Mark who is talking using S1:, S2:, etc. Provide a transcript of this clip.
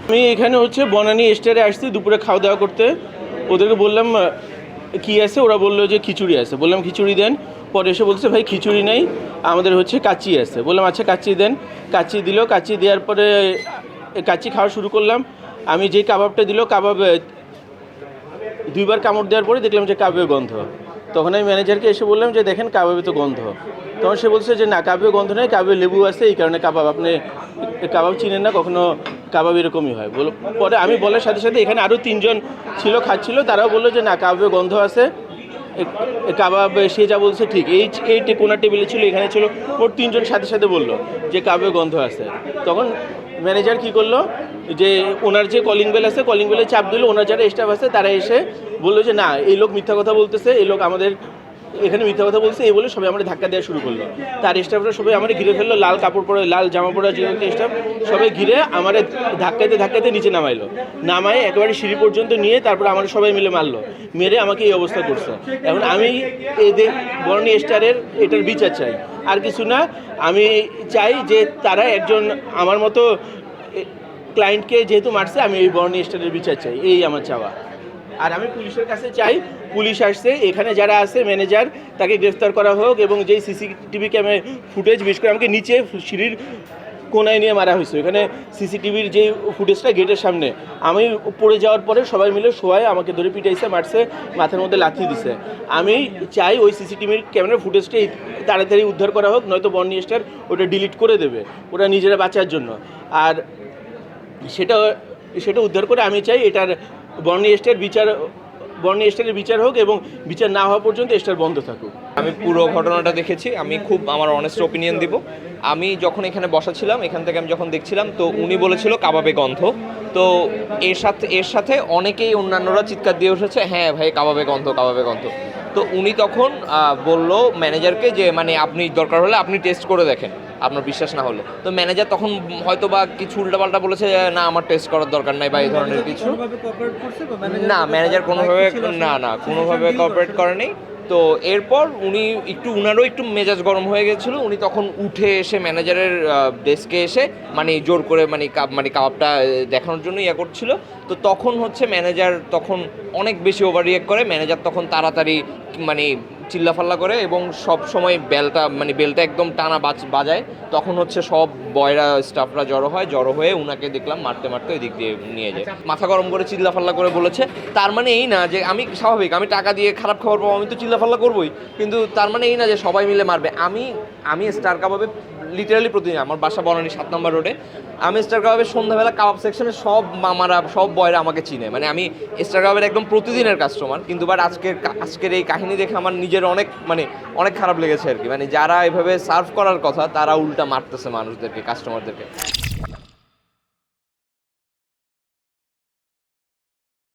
S1: আমি এখানে হচ্ছে বনানী স্টারে আসছি দুপুরে খাওয়া দাওয়া করতে। ওদেরকে বললাম কি আছে, ওরা বললো যে খিচুড়ি আছে। বললাম খিচুড়ি দেন। পরে এসে বলছে ভাই খিচুড়ি নেই, আমাদের হচ্ছে কাচ্চি আছে। বললাম আচ্ছা কাচ্চি দেন। কাচ্চি দিল। কাচ্চি দেওয়ার পরে কাচ্চি খাওয়া শুরু করলাম। আমি যে কাবাবটা দিল, কাবাব দুইবার কামড় দেওয়ার পরে দেখলাম যে কাবাবে গন্ধ। তখন আমি ম্যানেজারকে এসে বললাম যে দেখেন কাবাবে তো গন্ধ। তখন সে বলছে যে না, কাবাবে গন্ধ নেই, কাবাবে লেবু আছে, এই কারণে কাবাব, আপনি কাবাব চিনেন না, কখনো কাবাব এরকমই হয়। পরে আমি বলার সাথে সাথে এখানে আরও তিনজন ছিল খাচ্ছিল, তারাও বললো যে না কাবাবে গন্ধ আছে, কাবাব সে যা বলছে ঠিক। এই কোনার টেবিলে ছিল, এখানে ছিল, ওর তিনজন সাথে সাথে বললো যে কাবাবে গন্ধ আছে। তখন ম্যানেজার কী করলো, যে ওনার যে কলিং বেল আছে, কলিং বেলে চাপ দিল। ওনার যারা স্টাফ আছে তারা এসে বললো যে না, এই লোক মিথ্যা কথা বলতেছে, এই লোক আমাদের এখানে মিথ্যা কথা বলছে, এই বলে সবাই আমরা ধাক্কা দেওয়া শুরু করলো। তার স্টাফরা সবাই আমার ঘিরে ফেললো, লাল কাপড় পরে, লাল জামা পরা যে স্টাফ, সবাই ঘিরে আমার ধাক্কাতে নিচে নামায় একেবারে সিঁড়ি পর্যন্ত নিয়ে তারপর আমার সবাই মিলে মারলো, মেরে আমাকে এই অবস্থা করছে। এখন আমি এদের বনানী স্টারের এটার বিচার চাই, আর কিছু না। আমি চাই যে তারা একজন আমার মতো ক্লায়েন্টকে যেহেতু মারছে, আমি এই বনানী স্টারের বিচার চাই, এই আমার চাওয়া। আর আমি পুলিশের কাছে চাই, পুলিশ আসছে, এখানে যারা আছে ম্যানেজার, তাকে গ্রেফতার করা হোক, এবং যেই সিসিটিভি ক্যামেরা ফুটেজ, বিশেষ করে আমাকে নিচে সিঁড়ির কোনায় নিয়ে মারা হয়েছে। এখানে সিসিটিভির যে ফুটেজটা গেটের সামনে, আমি পড়ে যাওয়ার পরে সবাই মিলে শোয়ায় আমাকে ধরে পিটাইছে, মারছে, মাথার মধ্যে লাথি দিছে। আমি চাই ওই সিসিটিভির ক্যামেরার ফুটেজটা তাড়াতাড়ি উদ্ধার করা হোক, নয়তো বনানী স্টার ওটা ডিলিট করে দেবে ওরা নিজেরা বাঁচার জন্য। আর সেটা উদ্ধার করে আমি চাই এটার বনানী স্টারের বিচার হোক, এবং বিচার না হওয়া পর্যন্ত স্টার বন্ধ থাকুক।
S2: আমি পুরো ঘটনাটা দেখেছি, আমি খুব আমার অনেস্ট ওপিনিয়ন দিব। আমি যখন এখানে বসা ছিলাম, এখান থেকে আমি যখন দেখছিলাম, তো উনি বলেছিল কাবাবে গন্ধ। তো এর সাথে অনেকেই অন্যান্যরা চিৎকার দিয়ে উঠেছে, হ্যাঁ ভাই কাবাবে গন্ধ, কাবাবে গন্ধ। তো উনি তখন বলল ম্যানেজারকে যে মানে আপনি দরকার হলে আপনি টেস্ট করে দেখেন, আপনার বিশ্বাস না হলে। তো ম্যানেজার তখন হয়তো বা কিছু উল্টাপাল্টা বলেছে, না আমার টেস্ট করার দরকার নাই বা এই ধরনের কিছু। না, ম্যানেজার কোনোভাবে কোঅপারেট করেনি। তো এরপর উনারও একটু মেজাজ গরম হয়ে গেছিল। উনি তখন উঠে এসে ম্যানেজারের ডেস্কে এসে মানে জোর করে মানে কাবাবটা দেখানোর জন্য করছিল। তো তখন হচ্ছে ম্যানেজার তখন অনেক বেশি ওভার রিঅ্যাক্ট করে। ম্যানেজার তখন তাড়াতাড়ি মানে চিল্লাফাল্লা করে এবং সব সময় বেলটা একদম টানা বাজায়। তখন হচ্ছে সব বয়রা স্টাফরা জড়ো হয়ে উনাকে দেখলাম মারতে ওই দিক দিয়ে নিয়ে যায়। মাথা গরম করে চিল্লাফাল্লা করে বলেছে, তার মানে এই না যে আমি স্বাভাবিক, আমি টাকা দিয়ে খারাপ খবর পাবো, আমি তো চিল্লাফাল্লা করবোই, কিন্তু তার মানে এই না যে সবাই মিলে মারবে। আমি স্টার কাবাবে লিটারালি প্রতিদিন, আমার বাসা বনানী 7 নম্বর রোডে, আমি স্টার কাবাবের সন্ধ্যাবেলা কাবাব সেকশনে সব মামারা, সব বয়রা আমাকে চিনে, মানে আমি স্টার কাবাবের একদম প্রতিদিনের কাস্টমার। কিন্তু বাট আজকের এই কাহিনী দেখে আমার নিজের অনেক খারাপ লেগেছে আর কি। মানে যারা এভাবে সার্ভ করার কথা তারা উল্টা মারতেছে মানুষদেরকে, কাস্টমারদেরকে।